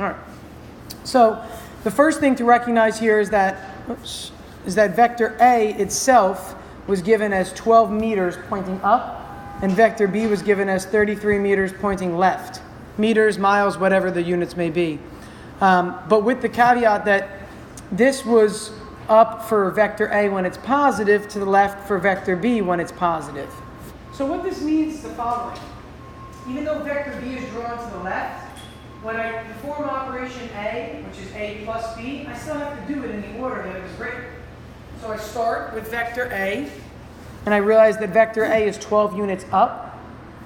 All right. So the first thing to recognize here is that vector A itself was given as 12 meters pointing up, and vector B was given as 33 meters pointing left. Meters, miles, whatever the units may be. But with the caveat that this was up for vector A when it's positive, to the left for vector B when it's positive. So what this means is the following. Even though vector B is drawn to the left, when I perform operation A, which is A plus B, I still have to do it in the order that it was written. So I start with vector A, and I realize that vector A is 12 units up.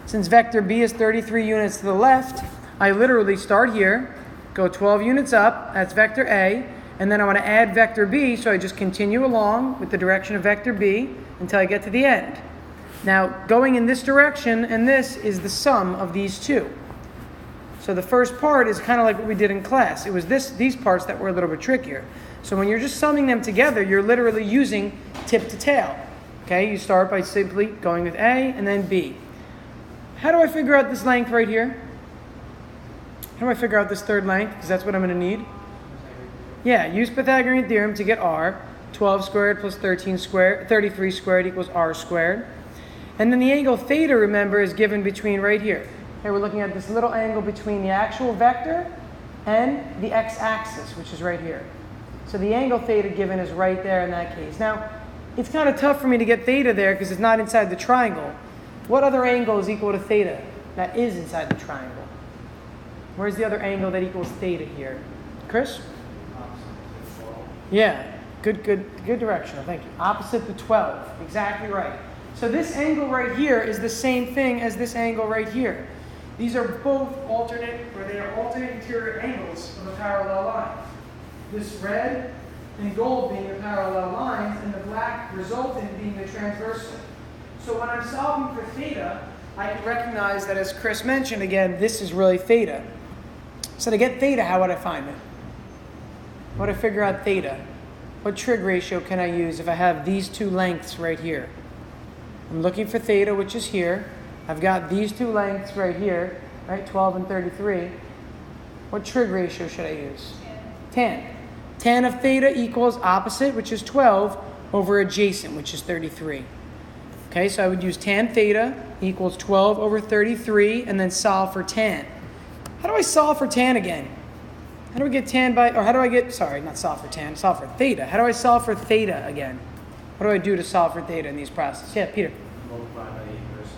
Since vector B is 33 units to the left, I literally start here, go 12 units up, that's vector A, and then I want to add vector B, so I just continue along with the direction of vector B until I get to the end. Now, going in this direction and this is the sum of these two. So the first part is kind of like what we did in class. It was these parts that were a little bit trickier. So when you're just summing them together, you're literally using tip to tail. Okay, you start by simply going with A and then B. How do I figure out this length right here? How do I figure out this third length? Because that's what I'm going to need. Yeah, use Pythagorean theorem to get R. 12 squared plus 33 squared equals R squared. And then the angle theta, remember, is given between right here. Here we're looking at this little angle between the actual vector and the x-axis, which is right here. So the angle theta given is right there in that case. Now, it's kind of tough for me to get theta there because it's not inside the triangle. What other angle is equal to theta that is inside the triangle? Where's the other angle that equals theta here? Chris? Yeah, good direction. Thank you. Opposite the 12. Exactly right. So this angle right here is the same thing as this angle right here. These are both alternate interior angles of a parallel line. This red and gold being the parallel lines, and the black resultant being the transversal. So when I'm solving for theta, I can recognize that, as Chris mentioned again, this is really theta. So to get theta, how would I find it? How would I figure out theta? What trig ratio can I use if I have these two lengths right here? I'm looking for theta, which is here. I've got these two lengths right here, right? 12 and 33. What trig ratio should I use? 10. 10 of theta equals opposite, which is 12, over adjacent, which is 33. Okay, so I would use tan theta equals 12 over 33, and then solve for tan. How do I solve for tan again? How do we get tan by, or how do I get, sorry, not solve for tan, solve for theta. How do I solve for theta again? What do I do to solve for theta in these processes? Yeah, Peter. Multiply by the inverse.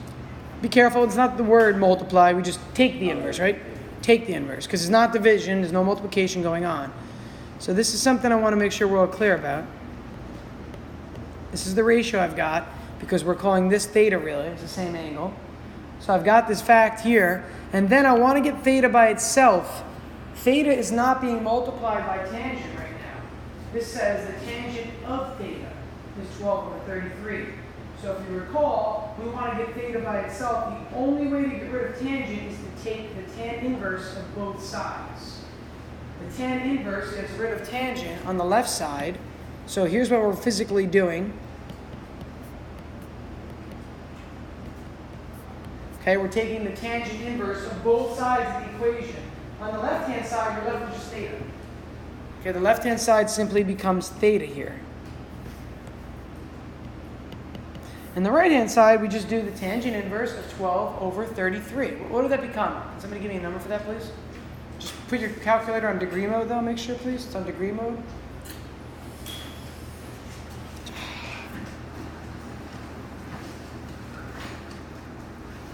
Be careful, it's not the word multiply, we just take the inverse, right? Take the inverse, because it's not division, there's no multiplication going on. So this is something I want to make sure we're all clear about. This is the ratio I've got, because we're calling this theta really, it's the same angle. So I've got this fact here, and then I want to get theta by itself. Theta is not being multiplied by tangent right now. This says the tangent of theta is 12 over 33. So if you recall, we want to get theta by itself. The only way to get rid of tangent is to take the tan inverse of both sides. The tan inverse gets rid of tangent on the left side. So here's what we're physically doing. Okay, we're taking the tangent inverse of both sides of the equation. On the left-hand side, you're left with just theta. Okay, the left-hand side simply becomes theta here. And the right-hand side, we just do the tangent inverse of 12 over 33. What did that become? Can somebody give me a number for that, please? Just put your calculator on degree mode, though. Make sure, please. It's on degree mode.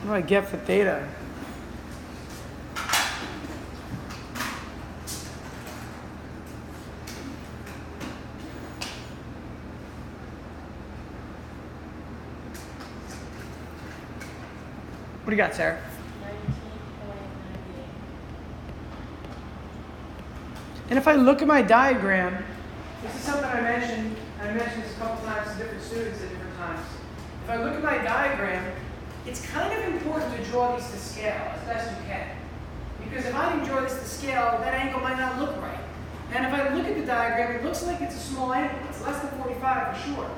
What do I get for theta? What do you got, Sarah? 19.98. And if I look at my diagram, this is something I mentioned this a couple times to different students at different times. If I look at my diagram, it's kind of important to draw these to scale as best you can. Because if I didn't draw this to scale, that angle might not look right. And if I look at the diagram, it looks like it's a small angle. It's less than 45 for sure.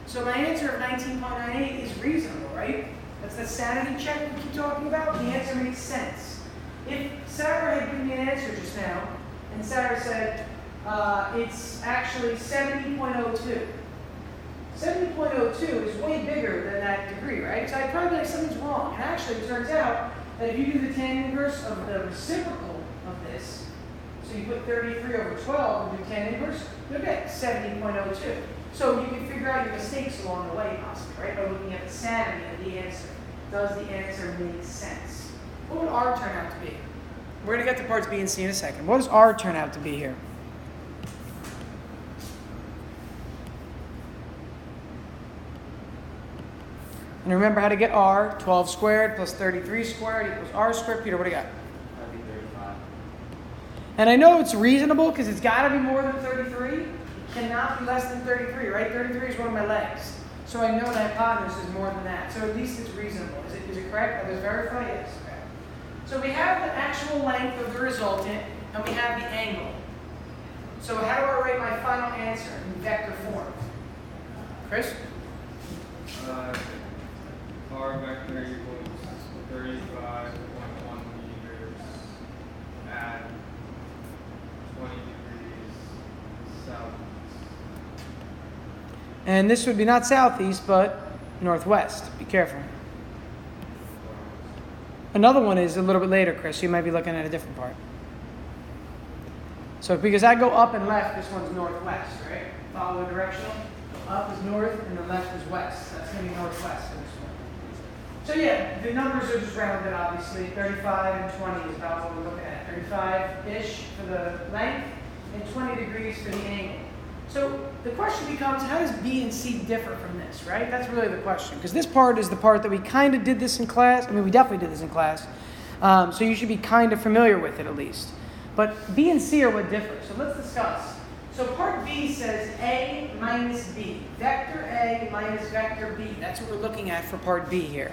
So my answer of 19.98 is reasonable, right? That's the sanity check we keep talking about. The answer makes sense. If Sarah had given me an answer just now And Sarah said it's actually 70.02. 70.02 is way bigger than that degree, right? So I'd probably be like, something's wrong. And actually, it turns out that if you do the tan inverse of the reciprocal of this, so you put 33 over 12 and do tan inverse, you'll get 70.02. So you can figure out your mistakes along the way, possibly, right? By looking at the sanity of the answer. Does the answer make sense? What would R turn out to be? We're going to get to parts B and C in a second. What does R turn out to be here? And remember how to get R. 12 squared plus 33 squared equals R squared. Peter, what do you got? That'd be 35. And I know it's reasonable because it's got to be more than 33. It cannot be less than 33, right? 33 is one of my legs. So I know the hypotenuse is more than that. So at least it's reasonable. Is it correct? Are those verified? Yes. Okay. So we have the actual length of the resultant, and we have the angle. So how do I write my final answer in vector form? Chris? R vector equals 35.1 meters at 20 degrees southeast. And this would be not southeast, but northwest. Be careful. Another one is a little bit later, Chris. You might be looking at a different part. So because I go up and left, this one's northwest, right? Follow the directional. Up is north and the left is west. That's going to be northwest for this one. So yeah, the numbers are just rounded, obviously. 35 and 20 is about what we're looking at. 35-ish for the length and 20 degrees for the angle. So the question becomes, how does B and C differ from this, right? That's really the question. Because this part is the part that we kind of did this in class. I mean, we definitely did this in class. So you should be kind of familiar with it at least. But B and C are what differ. So let's discuss. So part B says A minus B. Vector A minus vector B. That's what we're looking at for part B here.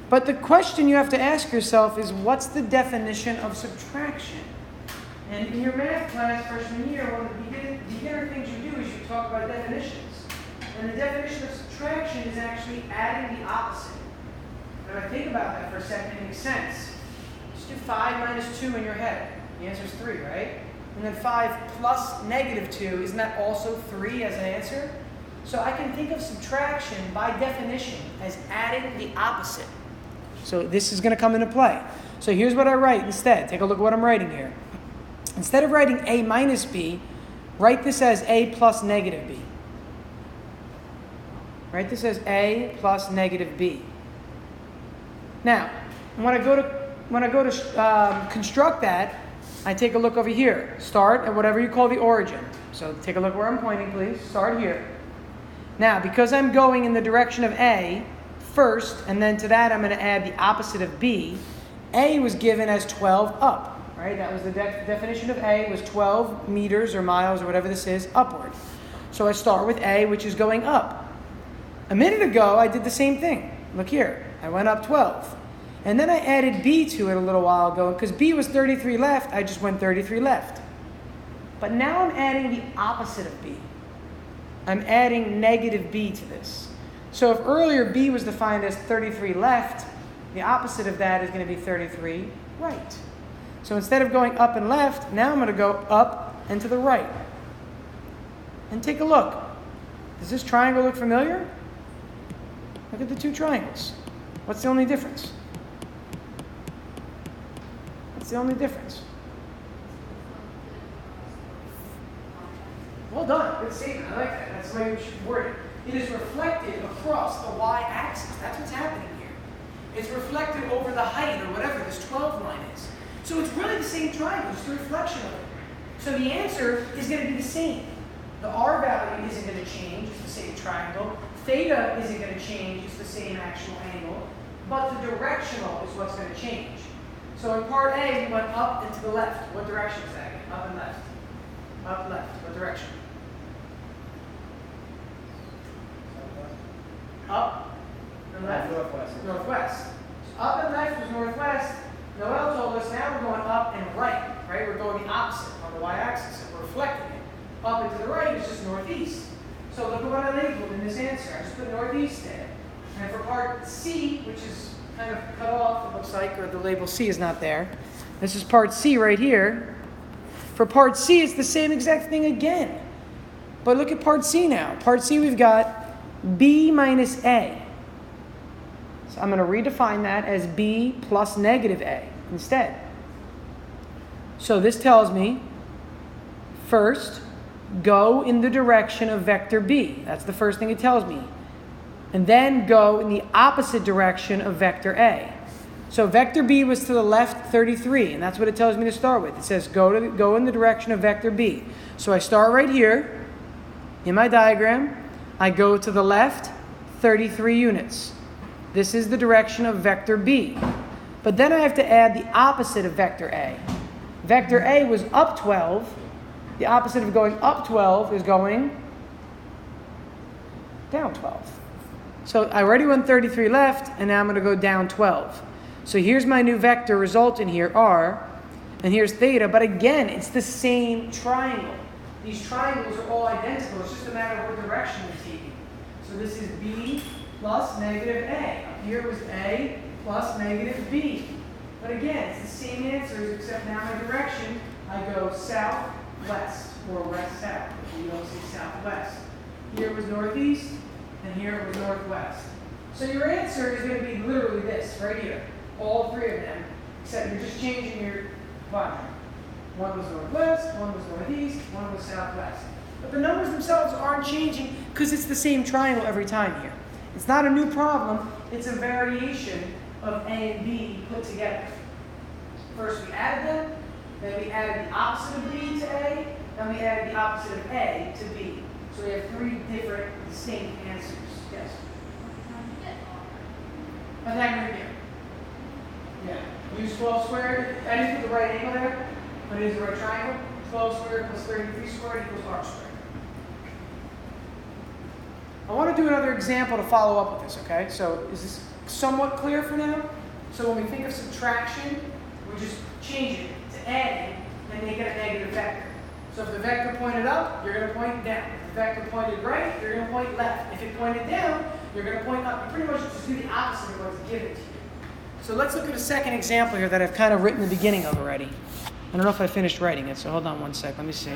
But the question you have to ask yourself is, what's the definition of subtraction? And in your math class freshman year, one of the beginner things you do is you talk about definitions. And the definition of subtraction is actually adding the opposite. And if I think about that for a second, it makes sense. Just do 5 minus 2 in your head. The answer is 3, right? And then 5 plus negative 2, isn't that also 3 as an answer? So I can think of subtraction by definition as adding the opposite. So this is going to come into play. So here's what I write instead. Take a look at what I'm writing here. Instead of writing A minus B, write this as A plus negative B. Write this as A plus negative B. Now, when I go to construct that, I take a look over here. Start at whatever you call the origin. So take a look where I'm pointing, please. Start here. Now, because I'm going in the direction of A first, and then to that I'm going to add the opposite of B, A was given as 12 up, right? That was the definition of A, was 12 meters or miles or whatever this is, upward. So I start with A, which is going up. A minute ago, I did the same thing. Look here. I went up 12. And then I added B to it a little while ago. Because B was 33 left, I just went 33 left. But now I'm adding the opposite of B. I'm adding negative B to this. So if earlier B was defined as 33 left, the opposite of that is going to be 33 right. So instead of going up and left, now I'm going to go up and to the right. And take a look. Does this triangle look familiar? Look at the two triangles. What's the only difference? What's the only difference? Well done. Good statement. I like that. That's the way we should word it. It is reflected across the y-axis. That's what's happening here. It's reflected over the height or whatever this 12 line is. So it's really the same triangle, just a reflection of it. So the answer is going to be the same. The r value isn't going to change. It's the same triangle. Theta isn't going to change. It's the same actual angle. But the directional is what's going to change. So in part A, we went up and to the left. What direction is that? Up and left. Up, left. What direction? Up and left. Northwest. Northwest. So up and left was northwest. Noel told us now we're going up and right. Right? We're going the opposite on the y-axis. And we're reflecting it. Up and to the right is just northeast. So look at what I labeled in this answer. I just put northeast there. And for part C, which is kind of cut off, it looks like, or the label C is not there. This is part C right here. For part C, it's the same exact thing again. But look at part C now. Part C, we've got B minus A. So I'm going to redefine that as B plus negative A instead. So this tells me, first, go in the direction of vector B. That's the first thing it tells me. And then go in the opposite direction of vector A. So vector B was to the left 33, and that's what it tells me to start with. It says go in the direction of vector B. So I start right here in my diagram. I go to the left 33 units. This is the direction of vector B. But then I have to add the opposite of vector A. Vector A was up 12. The opposite of going up 12 is going down 12. So I already went 33 left, and now I'm going to go down 12. So here's my new vector resultant here, r, and here's theta. But again, it's the same triangle. These triangles are all identical. It's just a matter of what direction they're taking. So this is B plus negative A. Up here was A plus negative B. But again, it's the same answers, except now my direction, I go south-west, or west-south. You don't say southwest. Here was northeast, and here it was northwest. So your answer is going to be literally this, right here. All three of them, except you're just changing your quadrant. One was northwest, one was northeast, one was southwest. But the numbers themselves aren't changing because it's the same triangle every time here. It's not a new problem, it's a variation of A and B put together. First we added them, then we added the opposite of B to A, then we added the opposite of A to B. So we have three different distinct answers. Yes? Pythagorean here. Yeah. Use 12 squared. I didn't put the right angle there, but it is the right triangle. 12 squared plus 33 squared equals r squared. I want to do another example to follow up with this, okay? So is this somewhat clear for now? So when we think of subtraction, we just change it to adding and make it a negative vector. So if the vector pointed up, you're going to point down. If the vector pointed right, you're going to point left. If it pointed down, you're going to point up. You pretty much just do the opposite of what's given to you. So let's look at a second example here that I've kind of written the beginning of already. I don't know if I finished writing it, so hold on one sec. Let me see.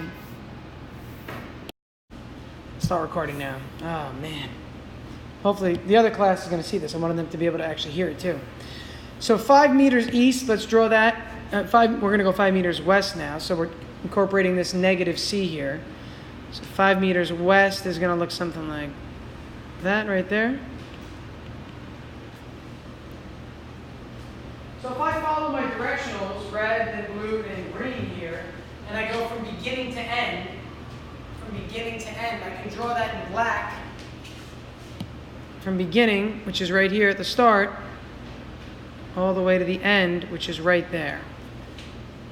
Start recording now. Oh, man. Hopefully, the other class is going to see this. I wanted them to be able to actually hear it, too. So 5 meters east, let's draw that. We're going to go 5 meters west now, so we're incorporating this negative c here. So 5 meters west is going to look something like that right there. So if I follow my directionals, red and blue and green here, and I go from beginning to end, I can draw that in black. From beginning, which is right here at the start, all the way to the end, which is right there.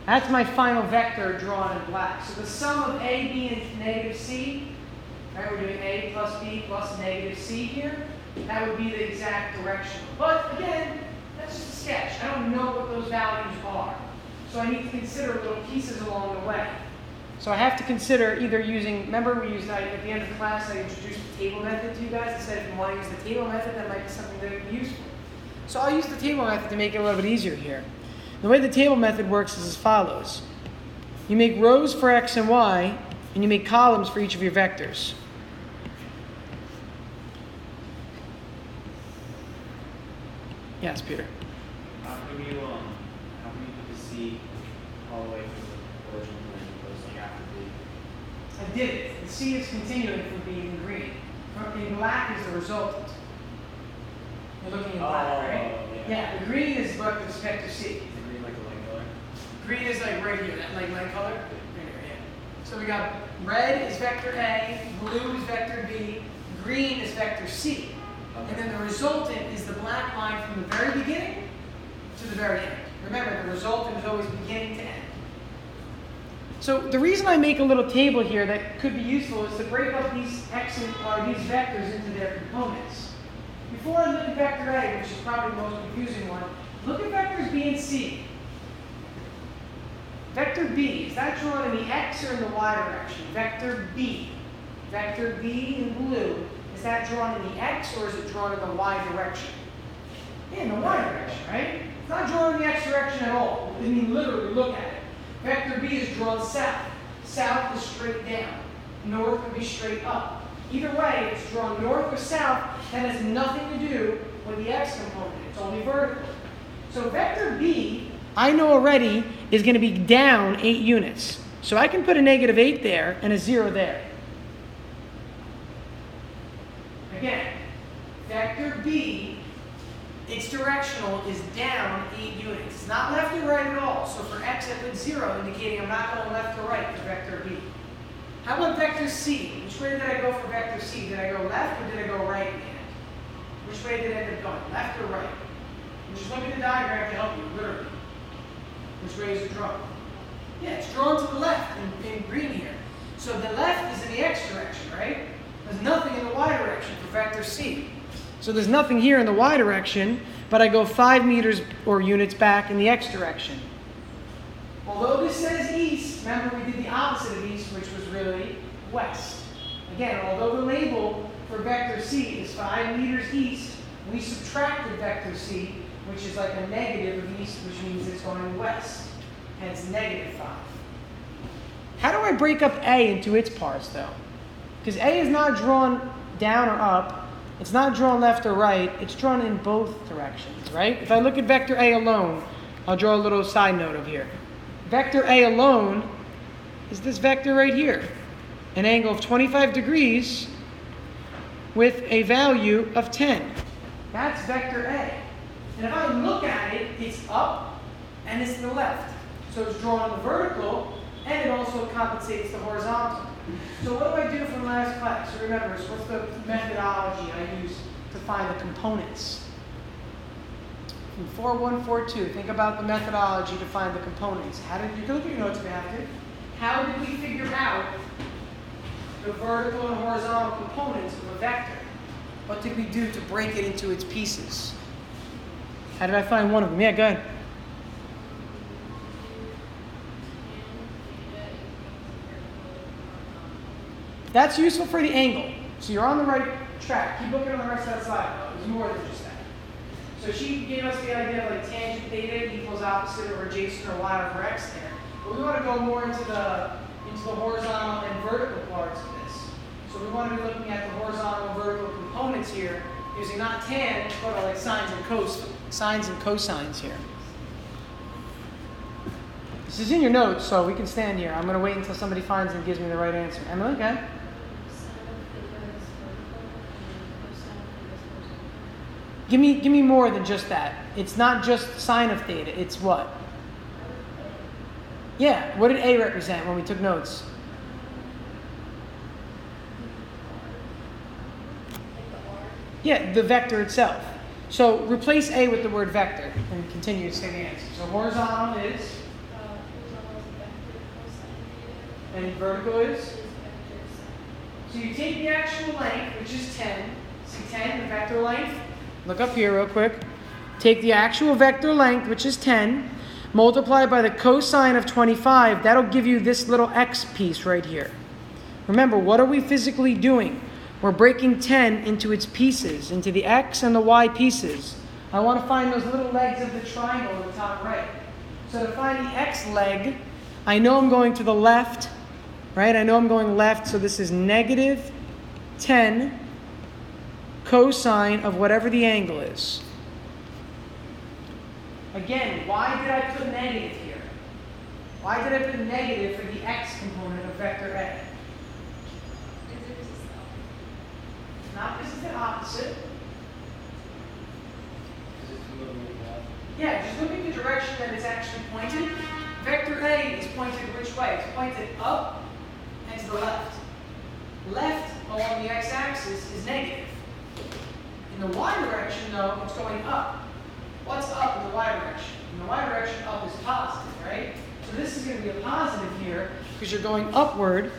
That's my final vector drawn in black. So the sum of A, B, and negative C, right, we're doing A plus B plus negative C here, that would be the exact directional. But again, that's just a sketch. I don't know what those values are. So I need to consider little pieces along the way. So I have to consider either using, remember we used, at the end of the class, I introduced the table method to you guys. I said if you want to use the table method, that might be something that would be useful. So I'll use the table method to make it a little bit easier here. The way the table method works is as follows. You make rows for x and y, and you make columns for each of your vectors. Yes, Peter. How can you put the C all the way from the original plan goes like after B? I did it. The C is continuing from being in green. In black is the resultant. You're looking at black, right? Yeah, the green is what with respect to C. Is the green like a light color? Green is like right here, that like light color. Right here, yeah. So we got red is vector A, blue is vector B, green is vector C. Okay. And then the resultant is the black line from the very beginning to the very end. Remember, the resultant is always beginning to end. So the reason I make a little table here that could be useful is to break up these these vectors into their components. Before I look at vector A, which is probably the most confusing one, look at vectors B and C. Vector B, is that drawn in the x or in the y direction? Vector B. Vector B in blue, is that drawn in the x or is it drawn in the y direction? Yeah, in the y direction, right? It's not drawn in the x direction at all. I mean, literally look at it. Vector B is drawn south. South is straight down. North would be straight up. Either way, it's drawn north or south. That has nothing to do with the x component. It's only vertical. So vector B, I know already, is going to be down 8 units. So I can put a -8 there and a 0 there. Again, vector B, its directional is down 8 units. It's not left or right at all. So for x, I put 0, indicating I'm not going left or right for vector B. How about vector C? Which way did I go for vector C? Did I go left or did I go right in the end? Which way did I end up going? Left or right? And just look at the diagram to help you, literally. Which way is it drawn? Yeah, it's drawn to the left in green here. So the left is in the x direction, right? There's nothing in the y direction for vector C. So there's nothing here in the y direction, but I go 5 meters or units back in the x direction. Although this says east, remember we did the opposite of east, which was really west. Again, although the label for vector C is 5 meters east, we subtracted vector C, which is like a negative of east, which means it's going west. Hence -5. How do I break up A into its parts, though? Because A is not drawn down or up. It's not drawn left or right. It's drawn in both directions, right? If I look at vector A alone, I'll draw a little side note over here. Vector A alone is this vector right here, an angle of 25 degrees with a value of 10. That's vector A. And if I look at it, it's up and it's to the left. So it's drawn in the vertical and it also compensates the horizontal. So what do I do from last class? So remember, so what's the methodology I use to find the components? In 4142, think about the methodology to find the components. You can look at your notes if you have to. How did we figure out the vertical and horizontal components of a vector? What did we do to break it into its pieces? How did I find one of them? Yeah, go ahead. That's useful for the angle. So you're on the right track. Keep looking on the rest of that slide. There's more than just that. So she gave us the idea of like tangent theta equals opposite or adjacent or y over x there. But we want to go more into the horizontal and vertical parts of this. So we want to be looking at the horizontal and vertical components here, using not tan, but like sines and cosines here. This is in your notes, so we can stand here. I'm going to wait until somebody finds and gives me the right answer. Emily, okay? Give me more than just that. It's not just sine of theta. It's what? Yeah. What did A represent when we took notes? Yeah, the vector itself. So replace A with the word vector and continue to say the answer. So horizontal is? And vertical is? So you take the actual length, which is 10. See 10, the vector length? Look up here real quick. Take the actual vector length, which is 10, multiply by the cosine of 25. That'll give you this little x piece right here. Remember, what are we physically doing? We're breaking 10 into its pieces, into the x and the y pieces. I want to find those little legs of the triangle on the top right. So to find the x leg, I know I'm going to the left, right? I know I'm going left, so this is -10 cosine of whatever the angle is. Again, why did I put negative here? Why did I put negative for the x component of vector A? Not because it's the opposite. Yeah, just look at the direction that it's actually pointed. Vector A is pointed which way? It's pointed up and to the left. Left along the x-axis is negative. In the y direction, though, it's going up. What's up in the y direction? In the y direction, up is positive, right? So this is going to be a positive here because you're going upward.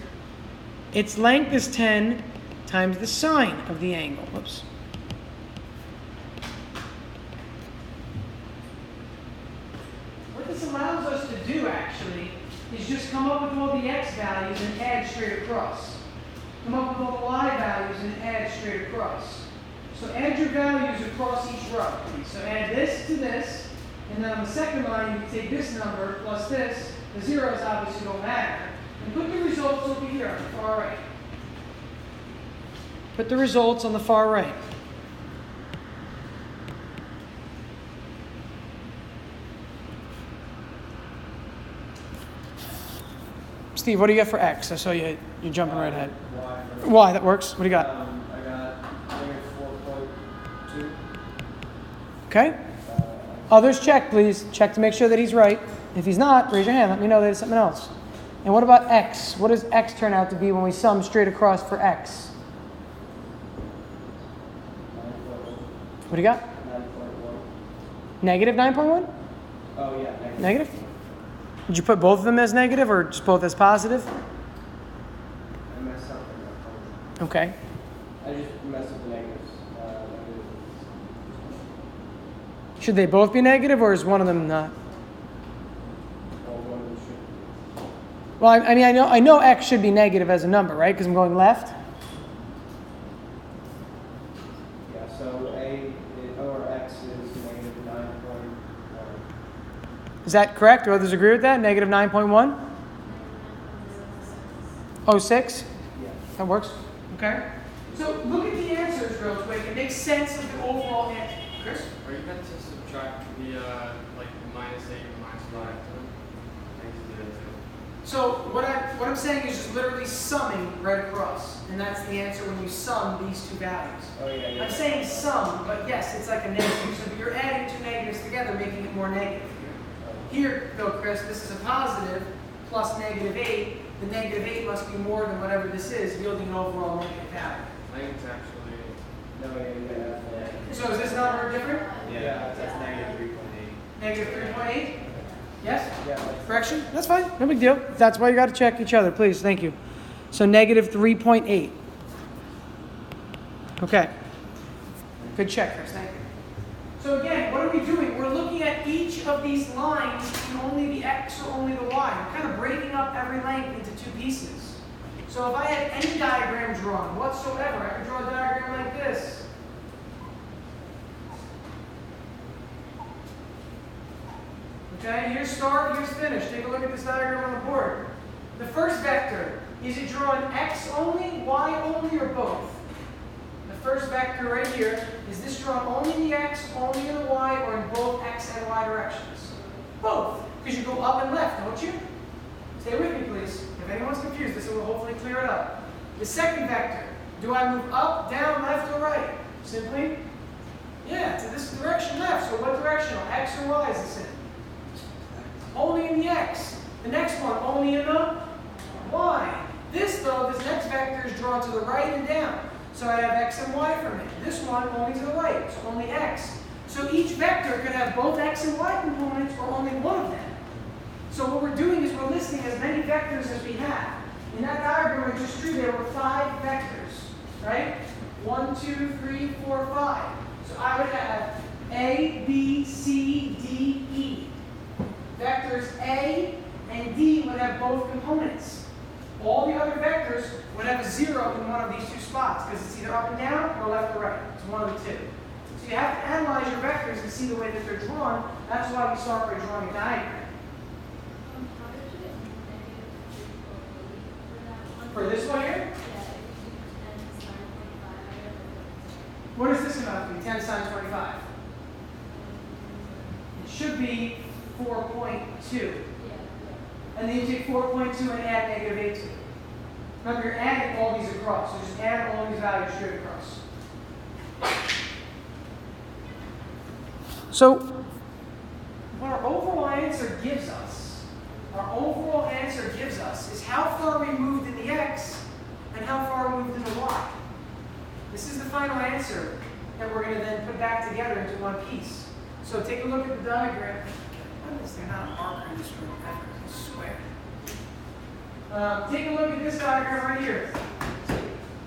Its length is 10 times the sine of the angle. Whoops. What this allows us to do, actually, is just come up with all the x values and add straight across. Come up with all the y values and add straight across. So add your values across each row, please. So add this to this, and then on the second line, you can take this number plus this, The zeros obviously don't matter. And put the results over here on the far right. Put the results on the far right. Steve, what do you got for X? I saw you're jumping right ahead. Y, that works. What do you got? I got -4.2. Okay. Others check, please. Check to make sure that he's right. If he's not, raise your hand. Let me know that it's something else. And what about X? What does X turn out to be when we sum straight across for X? What do you got? 9.1. Negative 9.1? Oh yeah, Negative? Did you put both of them as negative or just both as positive? I messed up in that. Okay. I just messed up the negatives. Should they both be negative or is one of them not? Well, one of them should. Well, I mean, I know X should be negative as a number, right? Because I'm going left. Yeah. So or X is -9.1. Is that correct? Do others agree with that? Negative 9.1? Oh, 6? Yeah. That works. Okay. So look at the answers real quick. It makes sense of the overall answer. Chris? Are you meant to subtract the like -8 and -5 to do that too? So what I'm saying is just literally summing right across, and that's the answer when you sum these two values. Oh yeah. I'm saying sum, but yes, it's like a negative. So you're adding two negatives together, making it more negative. Here, though, Chris, this is a positive plus -8. The -8 must be more than whatever this is, yielding an overall negative value. I think it's actually No, yeah. So is this number different? Yeah, that's -3.8. Negative 3.8? Yes? Yeah. Correction? That's fine. No big deal. That's why you got to check each other, please. Thank you. So negative 3.8. Okay. Good check, Chris. Thank you. So again, what are we doing? We're looking at each of these lines in only the X or only the Y. We're kind of breaking up every length into two pieces. So if I had any diagram drawn whatsoever, I could draw a diagram like this. Okay, here's start, here's finish. Take a look at this diagram on the board. The first vector, is it drawn X only, Y only, or both? The first vector right here, is this drawn only in the X, only in the Y, or in both X and Y directions? Both, because you go up and left, don't you? Stay with me, please. If anyone's confused, this will hopefully clear it up. The second vector, do I move up, down, left, or right? Simply, yeah, to this direction left. So what directional, X or Y is this in? Only in the X. The next one, only in the Y. This, though, this next vector is drawn to the right and down. So I have X and Y from it. This one, only to the right, so only X. So each vector could have both X and Y components or only one of them. So what we're doing is we're listing as many vectors as we have. In that diagram I just drew, there were 5 vectors, right? 1, 2, 3, 4, 5. So I would have A, B, C, D, E. Vectors A and D would have both components. All the other vectors would have a 0 in one of these two spots because it's either up and down or left or right. It's one of the two. So you have to analyze your vectors and see the way that they're drawn. That's why we start by drawing a diagram. For this one here? What does this come out to be? 10 times 25. It should be 4.2. And then you take 4.2 and add -8 to it. Remember, you're adding all these across. So just add all these values straight across. So, what our overall answer gives us, is how far we moved in the X and how far we moved in the Y. This is the final answer that we're going to then put back together into one piece. So take a look at the diagram. Why is there not a marker in this room ever? I swear. Take a look at this diagram right here.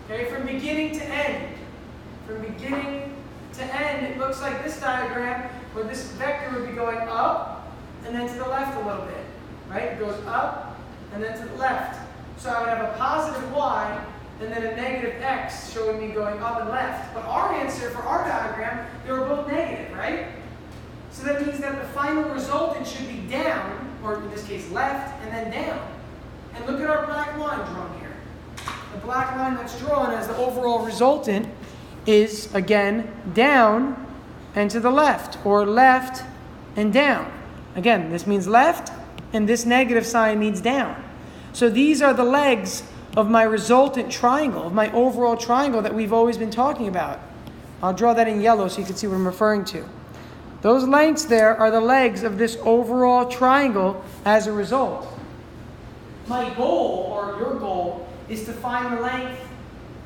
Okay, from beginning to end. From beginning to end, it looks like this diagram where this vector would be going up and then to the left a little bit. Right? It goes up and then to the left. So I would have a positive Y and then a negative X showing me going up and left. But our answer for our diagram, they were both negative, right? So that means that the final resultant should be down or in this case left, and then down. And look at our black line drawn here. The black line that's drawn as the overall resultant is, again, down and to the left, or left and down. Again, this means left, and this negative sign means down. So these are the legs of my resultant triangle, of my overall triangle that we've always been talking about. I'll draw that in yellow so you can see what I'm referring to. Those lengths there are the legs of this overall triangle as a result. My goal, or your goal, is to find the length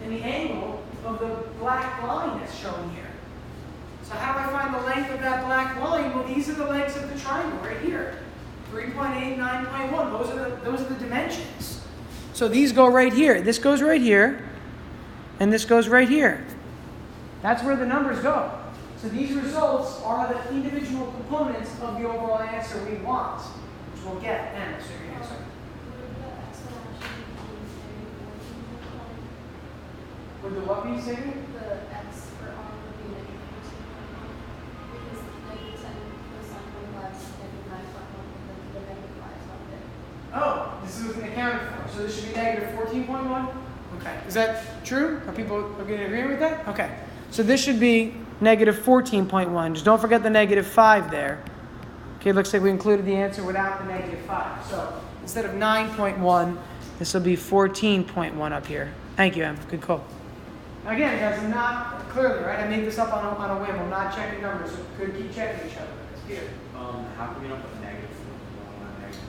and the angle of the black line that's shown here. So how do I find the length of that black line? Well, these are the legs of the triangle right here. 3.8, 9.1. Those are the dimensions. So these go right here. This goes right here, and this goes right here. That's where the numbers go. So these results are the individual components of the overall answer we want, which we'll get then. So your answer. Would the what be saying? The x for r would be negative 14.1 because negative 10 was on one less and 9.1 and the negative 5 is not there. Oh, this is what's accounted for. So this should be negative 14.1? Okay. Is that true? Are people going to agree with that? Okay. So this should be negative 14.1. Just don't forget the negative 5 there. Okay, it looks like we included the answer without the negative 5. So instead of 9.1, this will be 14.1 up here. Thank you, Em. Good call. Again, guys, I'm not clearly, right? I made this up on a whim. I'm not checking numbers, so could keep checking each other. It's good. How can we not put negative 1 on negative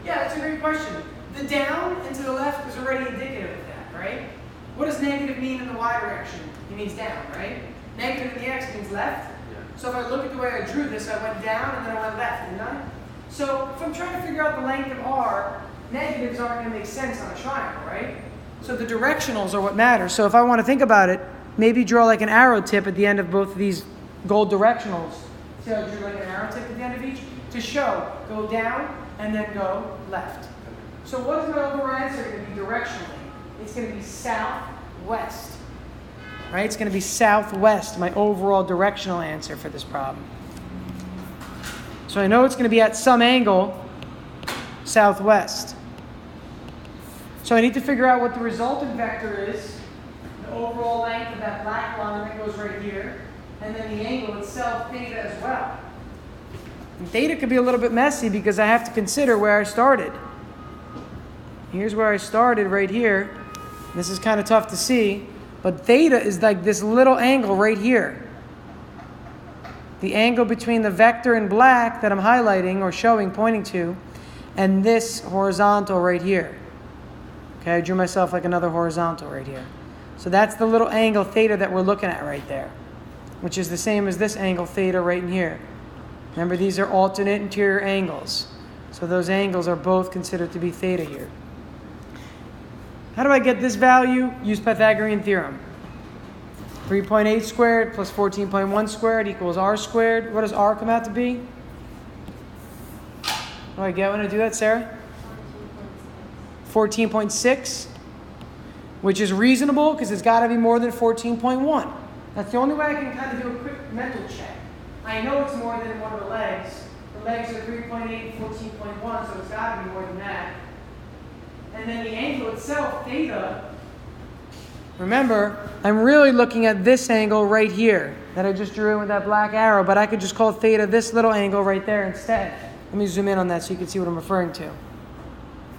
2? Yeah, that's a great question. The down and to the left is already indicative of that, right? What does negative mean in the y direction? It means down, right? Negative in the x means left. Yeah. So if I look at the way I drew this, I went down and then I went left, didn't I? So if I'm trying to figure out the length of r, negatives aren't going to make sense on a triangle, right? So the directionals are what matter. So if I want to think about it, maybe draw like an arrow tip at the end of both of these gold directionals. See how I drew like an arrow tip at the end of each? To show, go down and then go left. So what is my overall answer going to be directionally? It's going to be southwest. Right? It's going to be southwest, my overall directional answer for this problem. So I know it's going to be at some angle southwest. So I need to figure out what the resultant vector is, the overall length of that black line that goes right here, and then the angle itself, theta as well. And theta could be a little bit messy because I have to consider where I started. Here's where I started right here. This is kind of tough to see, but theta is like this little angle right here. The angle between the vector in black that I'm highlighting or showing, pointing to, and this horizontal right here. Okay, I drew myself like another horizontal right here. So that's the little angle theta that we're looking at right there, which is the same as this angle theta right in here. Remember, these are alternate interior angles. So those angles are both considered to be theta here. How do I get this value? Use Pythagorean theorem. 3.8 squared plus 14.1 squared equals r squared. What does r come out to be? Do I get when I do that, Sarah? 14.6, which is reasonable because it's got to be more than 14.1. That's the only way I can kind of do a quick mental check. I know it's more than one of the legs. The legs are 3.8 and 14.1, so it's got to be more than that. And then the angle itself, theta, remember, I'm really looking at this angle right here that I just drew in with that black arrow, but I could just call theta this little angle right there instead. Let me zoom in on that so you can see what I'm referring to.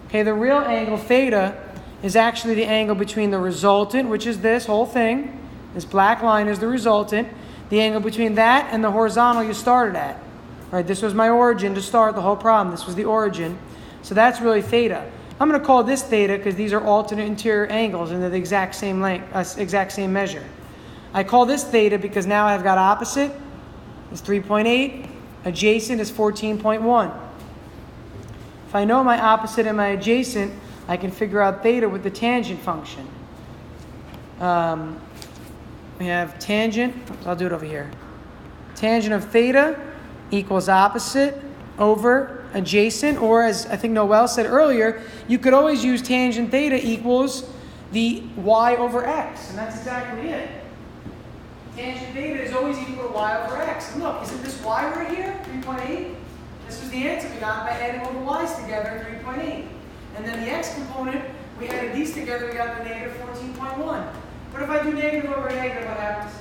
Okay, the real angle, theta, is actually the angle between the resultant, which is this whole thing. This black line is the resultant. The angle between that and the horizontal you started at. Right, this was my origin to start the whole problem. This was the origin. So that's really theta. I'm going to call this theta because these are alternate interior angles and they're the exact same length, exact same measure. I call this theta because now I've got opposite is 3.8, adjacent is 14.1. If I know my opposite and my adjacent, I can figure out theta with the tangent function. We have tangent, I'll do it over here. Tangent of theta equals opposite over adjacent, or as I think Noel said earlier, you could always use tangent theta equals the y over x, and that's exactly it. Tangent theta is always equal to y over x. And look, isn't this y right here, 3.8? This was the answer we got by adding all the y's together, 3.8. And then the x component, we added these together, we got the negative 14.1. But if I do negative over negative, what happens?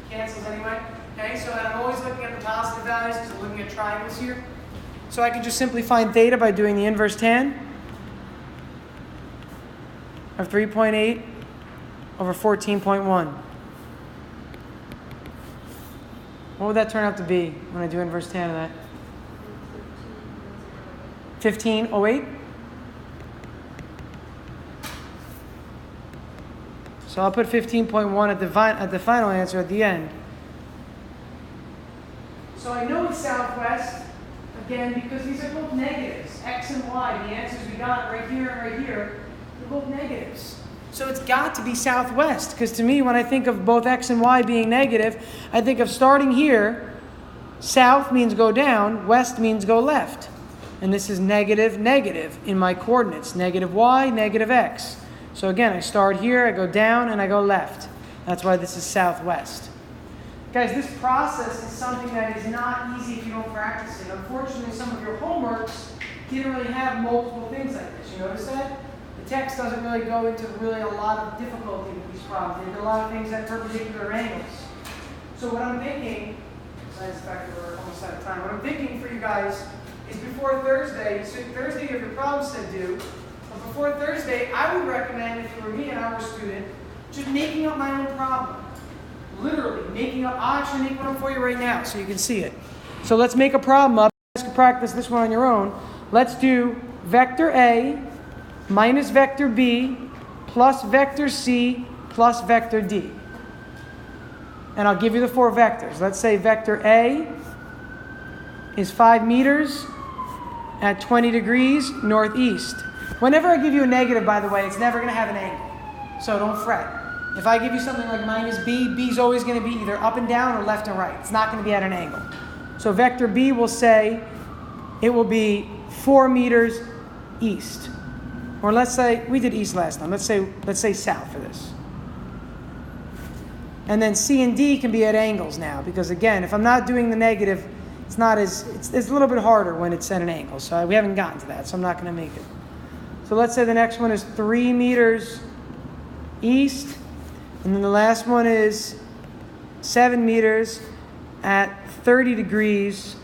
Cancels anyway. Okay, so I'm always looking at the positive values because I'm looking at triangles here. So I can just simply find theta by doing the inverse tan of 3.8 over 14.1. What would that turn out to be when I do inverse tan of that? 1508? So I'll put 15.1 at the final answer at the end. So I know it's southwest, again, because these are both negatives, x and y. The answers we got right here and right here, they're both negatives. So it's got to be southwest, because to me, when I think of both x and y being negative, I think of starting here, south means go down, west means go left. And this is negative, negative in my coordinates, negative y, negative x. So again, I start here, I go down, and I go left. That's why this is southwest. Guys, this process is something that is not easy if you don't practice it. Unfortunately, some of your homeworks didn't really have multiple things like this. You notice that? The text doesn't really go into really a lot of difficulty with these problems. They did a lot of things at perpendicular angles. So what I'm thinking, besides the fact that we're almost out of time, what I'm thinking for you guys is before Thursday, so Thursday you have your problem set due, but before Thursday, I would recommend, if you were me and I were a student, just making up my own problem. Literally making up. I'll actually make one up for you right now so you can see it. So let's make a problem up. You guys can practice this one on your own. Let's do vector A minus vector B plus vector C plus vector D. And I'll give you the four vectors. Let's say vector A is 5 meters at 20 degrees northeast. Whenever I give you a negative, by the way, it's never going to have an angle. So don't fret. If I give you something like minus b, b is always going to be either up and down or left and right. It's not going to be at an angle. So vector b will say it will be 4 meters east. Or let's say, we did east last time. Let's say south for this. And then c and d can be at angles now. Because again, if I'm not doing the negative, it's a little bit harder when it's at an angle. So we haven't gotten to that, so I'm not going to make it. So let's say the next one is 3 meters east. And then the last one is 7 meters at 30 degrees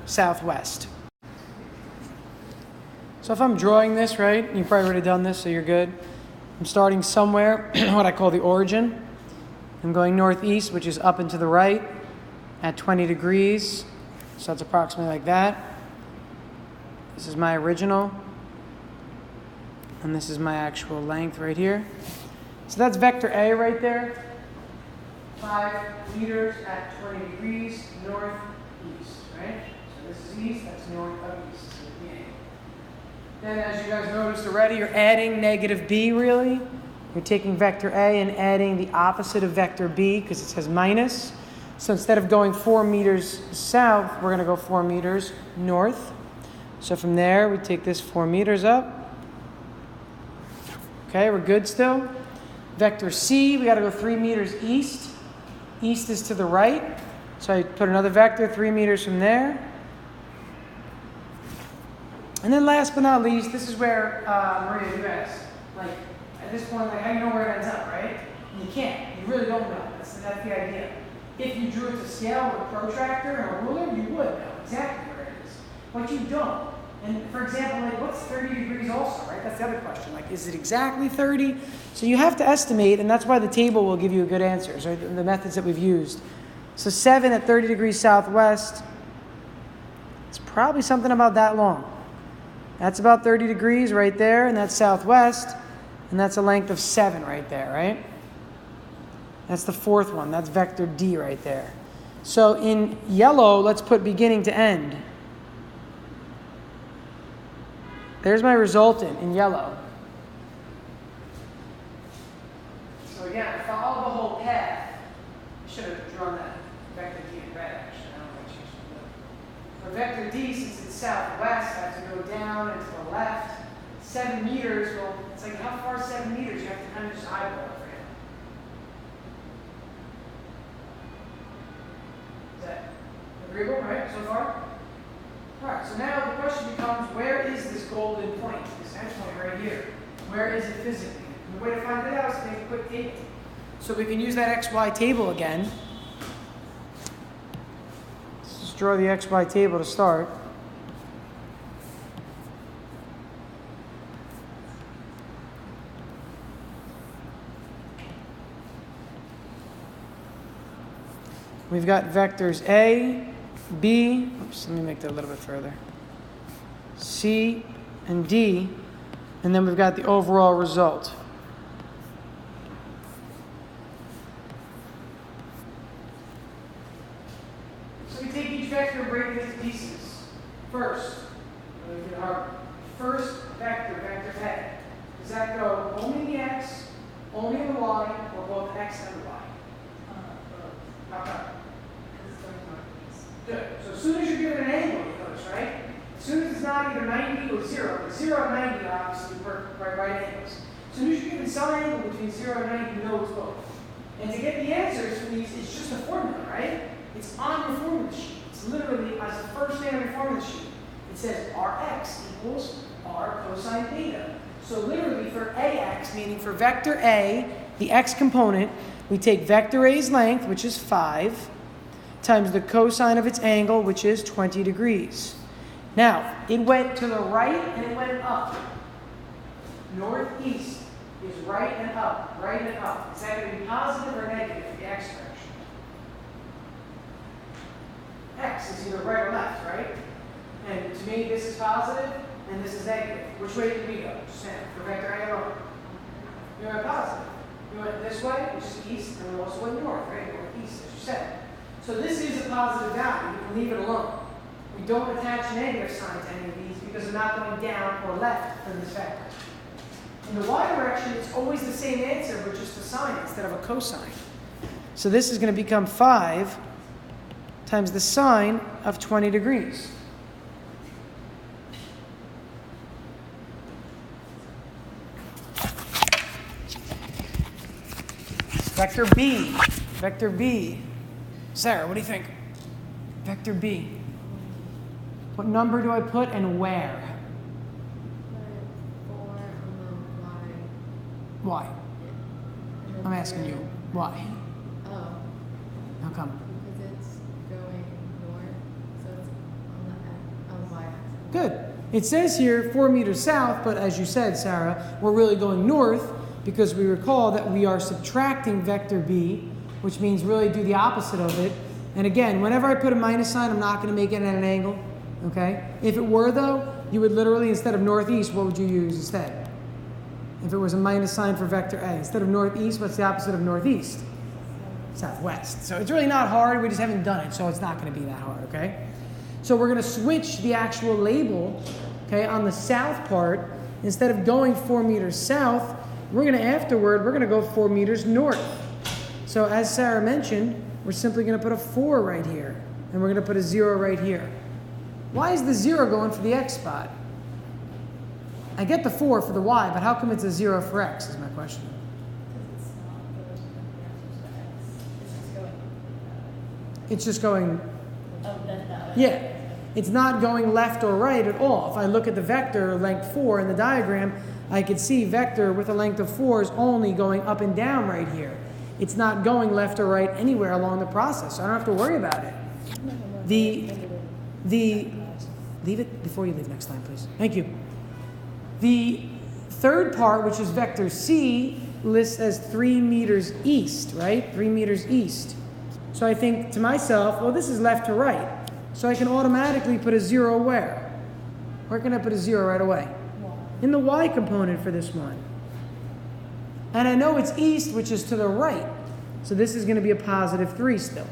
southwest. So if I'm drawing this, right, you've probably already done this, so you're good. I'm starting somewhere, what I call the origin. I'm going northeast, which is up and to the right at 20 degrees. So that's approximately like that. This is my original. And this is my actual length right here. So that's vector A right there. 5 meters at 20 degrees northeast, right? So this is east, that's north of east. Then as you guys noticed already, you're adding negative b really. You're taking vector A and adding the opposite of vector b because it says minus. So instead of going 4 meters south, we're going to go 4 meters north. So from there, we take this 4 meters up. Okay, we're good still. Vector C, we got to go 3 meters east. East is to the right. So I put another vector 3 meters from there. And then last but not least, this is where, Maria, you asked, like, at this point, like, how do you know where it ends up, right? You can't. You really don't know. That's the idea. If you drew it to scale with a protractor and a ruler, you would know exactly where it is. But you don't. And for example, like, what's 30 degrees also, right? That's the other question. Like, is it exactly 30? So you have to estimate, and that's why the table will give you good answers, right? The methods that we've used. So 7 at 30 degrees southwest, it's probably something about that long. That's about 30 degrees right there, and that's southwest, and that's a length of 7 right there, right? That's the fourth one. That's vector D right there. So in yellow, let's put beginning to end. There's my resultant in yellow. So again, follow the whole path. I should have drawn that vector D in red, actually. I don't know what I changed it. For vector D, since it's southwest, I have to go down and to the left. 7 meters, well, it's like how far is 7 meters? You have to kind of just eyeball it for him. Is that agreeable, right, so far? All right, so now the question becomes, where is this golden point, this endpoint right here? Where is it physically? And the way to find it out is to make a quick table. So we can use that XY table again. Let's just draw the XY table to start. We've got vectors A, B, oops, let me make that a little bit further, C, and D, and then we've got the overall result. So we take each vector and break it into pieces. First, our first vector, vector A, does that go only in the X, only in the Y, or both X and the Y? How come? Good. So as soon as you're given an angle, it goes, right? As soon as it's not either 90 or 0, but 0 and 90 are obviously right angles. As soon as you're given some angle between 0 and 90, you know it's both. And to get the answers for these, it's just a formula, right? It's on your formula sheet. It's literally as the first thing on your formula sheet. It says Rx equals R cosine theta. So literally for AX, meaning for vector A, the X component, we take vector A's length, which is 5, times the cosine of its angle, which is 20 degrees. Now, it went to the right and it went up. Northeast is right and up, right and up. Is that going to be positive or negative for the X direction? X is either right or left, right? And to me, this is positive and this is negative. Which way did we go? Just saying, for vector A alone. We went positive. We went this way, which is east, and we also went north, right? Northeast, as you said. So this is a positive value. You can leave it alone. We don't attach negative sign to any of these because they're not going down or left for this vector. In the y direction, it's always the same answer, but just a sine instead of a cosine. So this is going to become 5 times the sine of 20 degrees. Vector B. Vector B. Sarah, what do you think? Vector B. What number do I put and where? Why? I'm asking you. Why? Oh. How come? Because it's going north, so it's on the y-axis. Good. It says here 4 meters south, but as you said, Sarah, we're really going north because we recall that we are subtracting vector B, which means really do the opposite of it. And again, whenever I put a minus sign, I'm not going to make it at an angle. Okay? If it were, though, you would literally, instead of northeast, what would you use instead? If it was a minus sign for vector A. Instead of northeast, what's the opposite of northeast? Southwest. So it's really not hard. We just haven't done it, so it's not going to be that hard, okay? So we're going to switch the actual label, okay, on the south part. Instead of going 4 meters south, we're going to go 4 meters north. So as Sarah mentioned, we're simply going to put a 4 right here, and we're going to put a 0 right here. Why is the 0 going for the X spot? I get the 4 for the Y, but how come it's a 0 for X is my question. It's just going, yeah. It's not going left or right at all. If I look at the vector length 4 in the diagram, I could see vector with a length of 4 is only going up and down right here. It's not going left or right anywhere along the process, so I don't have to worry about it. Leave it before you leave next time, please. Thank you. The third part, which is vector C, lists as 3 meters east, right? 3 meters east. So I think to myself, well, this is left to right. So I can automatically put a 0 where? Where can I put a 0 right away? In the Y component for this one. And I know it's east, which is to the right. So this is going to be a positive 3 still.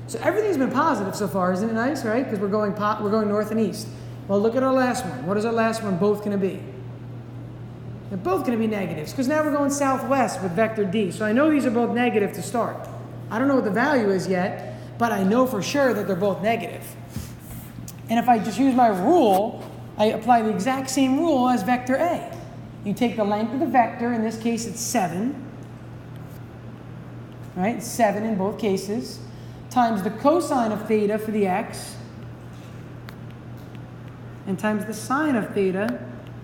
So everything's been positive so far, isn't it nice, right? Because we're going north and east. Well, look at our last one. What is our last one both going to be? They're both going to be negatives, because now we're going southwest with vector D. So I know these are both negative to start. I don't know what the value is yet, but I know for sure that they're both negative. And if I just use my rule, I apply the exact same rule as vector A. You take the length of the vector, in this case it's 7, right? 7 in both cases, times the cosine of theta for the x, and times the sine of theta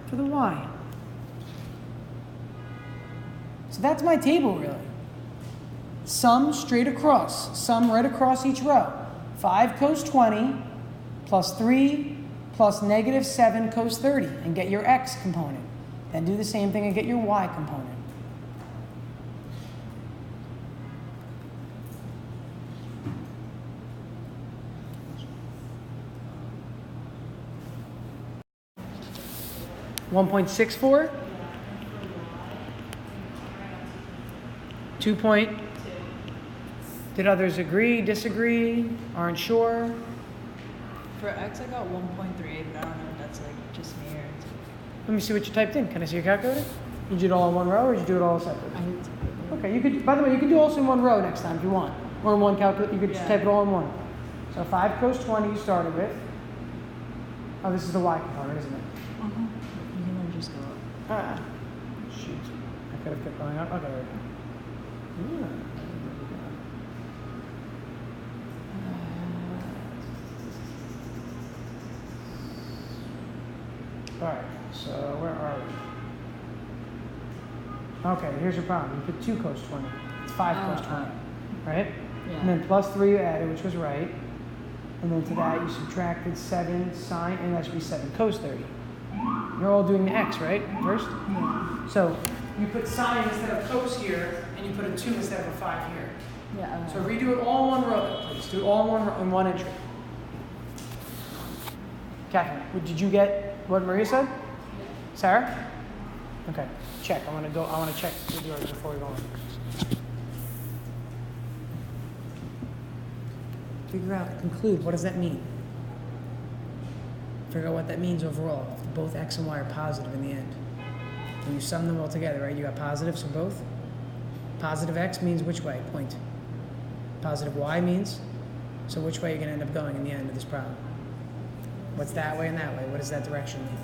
for the y. So that's my table, really. Sum straight across, sum right across each row. 5 cos 20 plus 3 plus negative 7 cos 30, and get your x component. Then do the same thing and get your y component. $1.64. 2 point. Did others agree, disagree, aren't sure? For X, I got 1.38, but I don't know if that's like just me or. Let me see what you typed in. Can I see your calculator? You did it all in one row, or did you do it all separate? I didn't type it. Okay, you could. By the way, you can do also in one row next time if you want, or in one calculator. You could just Yeah. type it all in one. So 5 cos 20 you started with. Oh, this is the y component, isn't it? You can just go up. Ah, shoot. I could have kept going up. Okay, there we go. All right, so where are we? Okay, here's your problem. You put 2 cos 20. It's 5 cos 20, right? Yeah. And then plus 3 you added, which was right. And then to that you subtracted 7 sine, and that should be 7 cos 30. You're all doing the x, right? First? Yeah. So you put sine instead of cos here, and you put a 2 instead of a 5 here. Yeah. So redo it all in one row, please. Do it all in one entry. Catherine, did you get what Maria said? Sarah? Okay. Check. I want to check with yours before we go on. Figure out, conclude. What does that mean? Figure out what that means overall. If both x and y are positive in the end. And you sum them all together, right? You got positives for both. Positive x means which way? Point. Positive y means? So which way are you going to end up going in the end of this problem? What's that way and that way? What does that direction mean?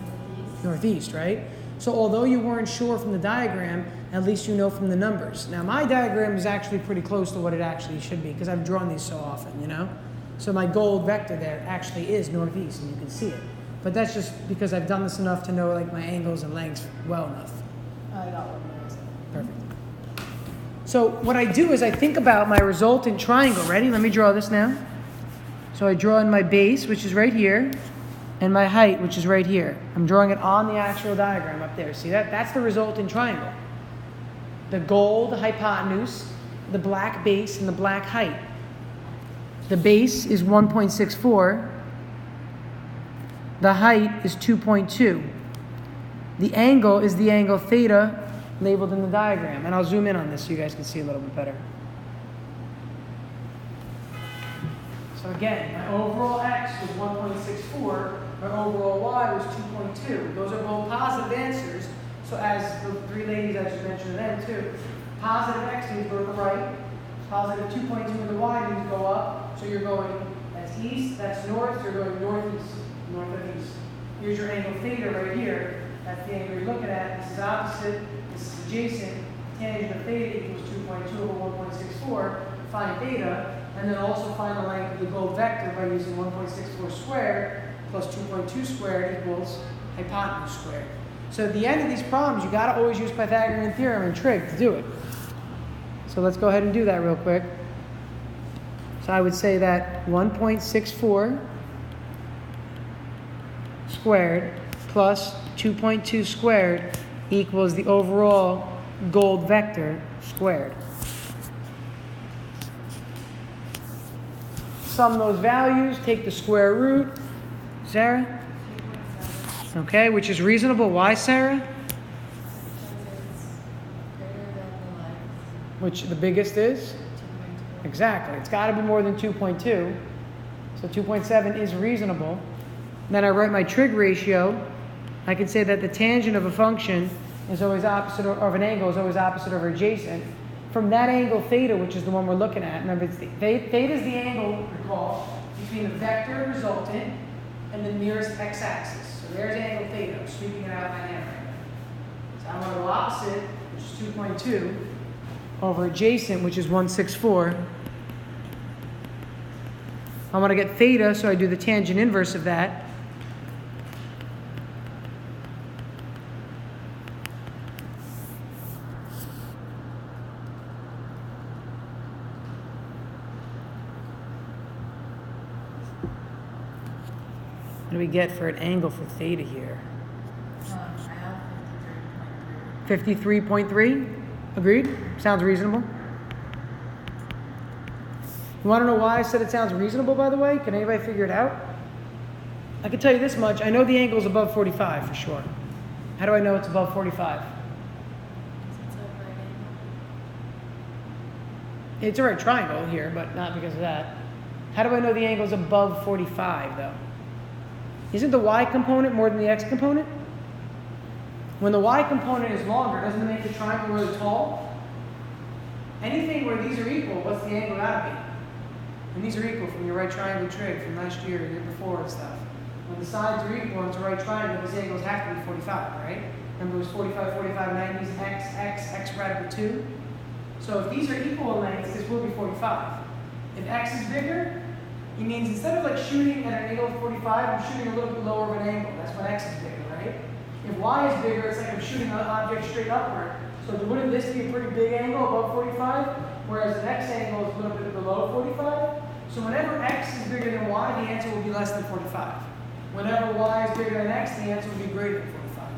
Northeast, right? So although you weren't sure from the diagram, at least you know from the numbers. Now my diagram is actually pretty close to what it actually should be because I've drawn these so often, you know? So my gold vector there actually is northeast and you can see it. But that's just because I've done this enough to know like my angles and lengths well enough. I got what Maria said. Perfect. So what I do is I think about my resultant triangle. Ready? Let me draw this now. So I draw in my base, which is right here, and my height, which is right here. I'm drawing it on the actual diagram up there. See that? That's the resultant triangle. The gold hypotenuse, the black base, and the black height. The base is 1.64. The height is 2.2. The angle is the angle theta labeled in the diagram. And I'll zoom in on this so you guys can see a little bit better. So again, my overall x was 1.64. My overall y was 2.2. Those are both positive answers. So as the three ladies I just mentioned them too, positive x means go to the right. Positive 2.2 in the y means go up. So you're going, that's east, that's north, you're going northeast, north of east. Here's your angle theta right here. That's the angle you're looking at. This is opposite, this is adjacent. Tangent of theta equals 2.2 over 1.64. Find theta, and then also find the length of the gold vector by using 1.64 squared plus 2.2 squared equals hypotenuse squared. So at the end of these problems, you got to always use Pythagorean theorem and trig to do it. So let's go ahead and do that real quick. So I would say that 1.64 squared plus 2.2 squared equals the overall gold vector squared. Sum those values, take the square root. Sarah? Okay, which is reasonable. Why, Sarah? Which the biggest is? 2.2. Exactly. It's got to be more than 2.2. So 2.7 is reasonable. Then I write my trig ratio. I can say that the tangent of a function is always opposite of an angle is always opposite over adjacent. From that angle theta, which is the one we're looking at, remember it's theta is the angle, recall, between the vector resultant and the nearest x-axis. So there's angle theta. I'm sweeping it out of my hand right now. So I'm going to go opposite, which is 2.2, over adjacent, which is 164. I want to get theta, so I do the tangent inverse of that. do we get for an angle for theta here? I have 53.3. 53.3? Agreed? Sounds reasonable. You want to know why I said it sounds reasonable, by the way? Can anybody figure it out? I can tell you this much. I know the angle is above 45 for sure. How do I know it's above 45? It's a right angle. It's a right triangle here, but not because of that. How do I know the angle is above 45, though? Isn't the y component more than the x component? When the y component is longer, doesn't it make the triangle really tall? Anything where these are equal, what's the angle gotta be? And these are equal from your right triangle trig from last year, the year before and stuff. When the sides are equal and it's a right triangle, these angles have to be 45, right? Remember it was 45, 45, 90s, x radical 2. So if these are equal in length, this will be 45. If x is bigger, it means instead of like shooting at an angle of 45, I'm shooting a little bit lower of an angle. That's when x is bigger, right? If y is bigger, it's like I'm shooting an object straight upward. So wouldn't this be a pretty big angle above 45? Whereas an x angle is a little bit below 45. So whenever x is bigger than y, the answer will be less than 45. Whenever y is bigger than x, the answer will be greater than 45.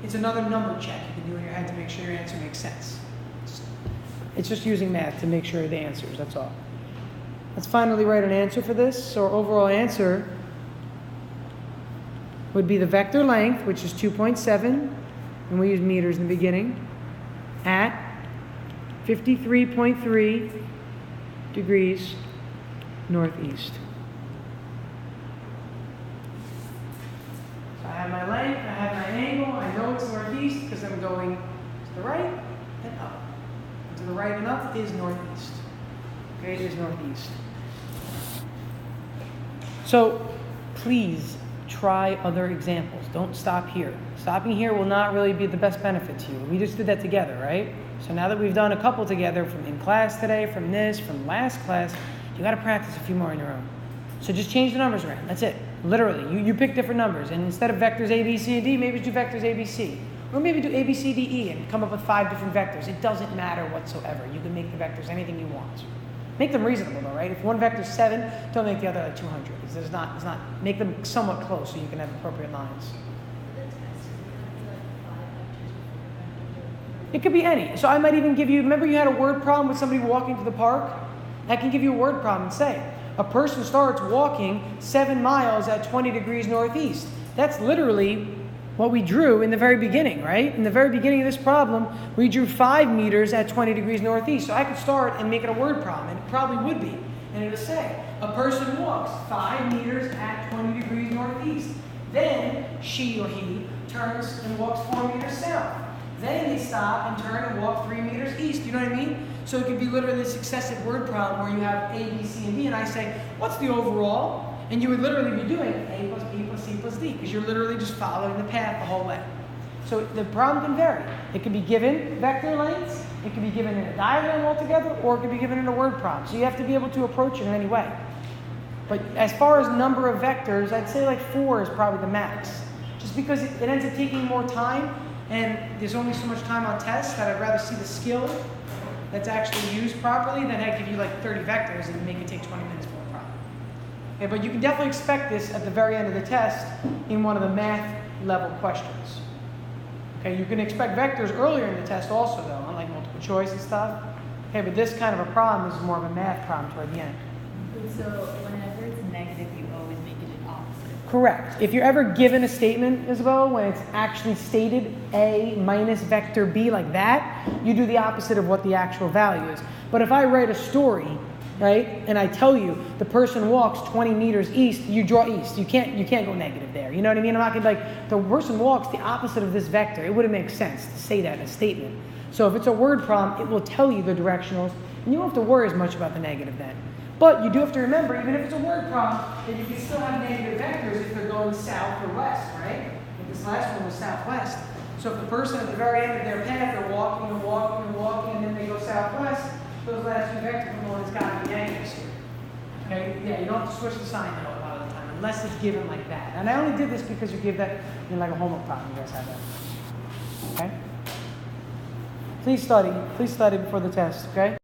It's another number check you can do in your head to make sure your answer makes sense. It's just using math to make sure the answers, that's all. Let's finally write an answer for this. So our overall answer would be the vector length, which is 2.7, and we use meters in the beginning, at 53.3 degrees northeast. So I have my length, I have my angle, I know it's northeast because I'm going to the right and up. And to the right and up is northeast. Okay, it is northeast. So please try other examples. Don't stop here. Stopping here will not really be the best benefit to you. We just did that together, right? So now that we've done a couple together from in class today, from this, from last class, you got to practice a few more on your own. So just change the numbers around. That's it. Literally, you pick different numbers. And instead of vectors A, B, C, and D, maybe do vectors A, B, C. Or maybe do A, B, C, D, E and come up with 5 different vectors. It doesn't matter whatsoever. You can make the vectors anything you want. Make them reasonable though, right? If one vector is 7, don't make the other like 200. It's not, make them somewhat close so you can have appropriate lines. For the test, does it have to be like 5 vectors before vector? It could be any. So I might even give you, remember you had a word problem with somebody walking to the park? I can give you a word problem and say, a person starts walking 7 miles at 20 degrees northeast. That's literally what we drew in the very beginning, right? In the very beginning of this problem, we drew 5 meters at 20 degrees northeast. So I could start and make it a word problem, and it probably would be. And it would say, a person walks 5 meters at 20 degrees northeast. Then she or he turns and walks 4 meters south. Then they stop and turn and walk 3 meters east. You know what I mean? So it could be literally a successive word problem where you have A, B, C, and D, and I say, what's the overall? And you would literally be doing A plus B plus C plus D, because you're literally just following the path the whole way. So the problem can vary. It can be given vector lengths, it can be given in a diagram altogether, or it can be given in a word problem. So you have to be able to approach it in any way. But as far as number of vectors, I'd say like 4 is probably the max. Just because it ends up taking more time, and there's only so much time on tests that I'd rather see the skill that's actually used properly than I give you like 30 vectors and make it take 20 minutes for a problem. Okay, but you can definitely expect this at the very end of the test in one of the math level questions. Okay, you can expect vectors earlier in the test also though, unlike multiple choice and stuff. Okay, but this kind of a problem is more of a math problem toward the end. So whenever it's negative, you always make it an opposite. Correct. If you're ever given a statement, Isabel, when it's actually stated A minus vector B like that, you do the opposite of what the actual value is. But if I write a story, right, and I tell you the person walks 20 meters east, you draw east. You can't go negative there. You know what I mean? I'm not going to be like, the person walks the opposite of this vector. It wouldn't make sense to say that in a statement. So if it's a word problem, it will tell you the directionals, and you don't have to worry as much about the negative then. But you do have to remember, even if it's a word problem, that you can still have negative vectors if they're going south or west, right? Like this last one was southwest. So if the person at the very end of their path, they're walking and walking and walking, and then they go southwest, those last 2 vector components got to be negatives here. Okay? Yeah, you don't have to switch the sign though a lot of the time, unless it's given like that. And I only did this because you give that in like a homework problem. You guys have that. Okay? Please study before the test, okay?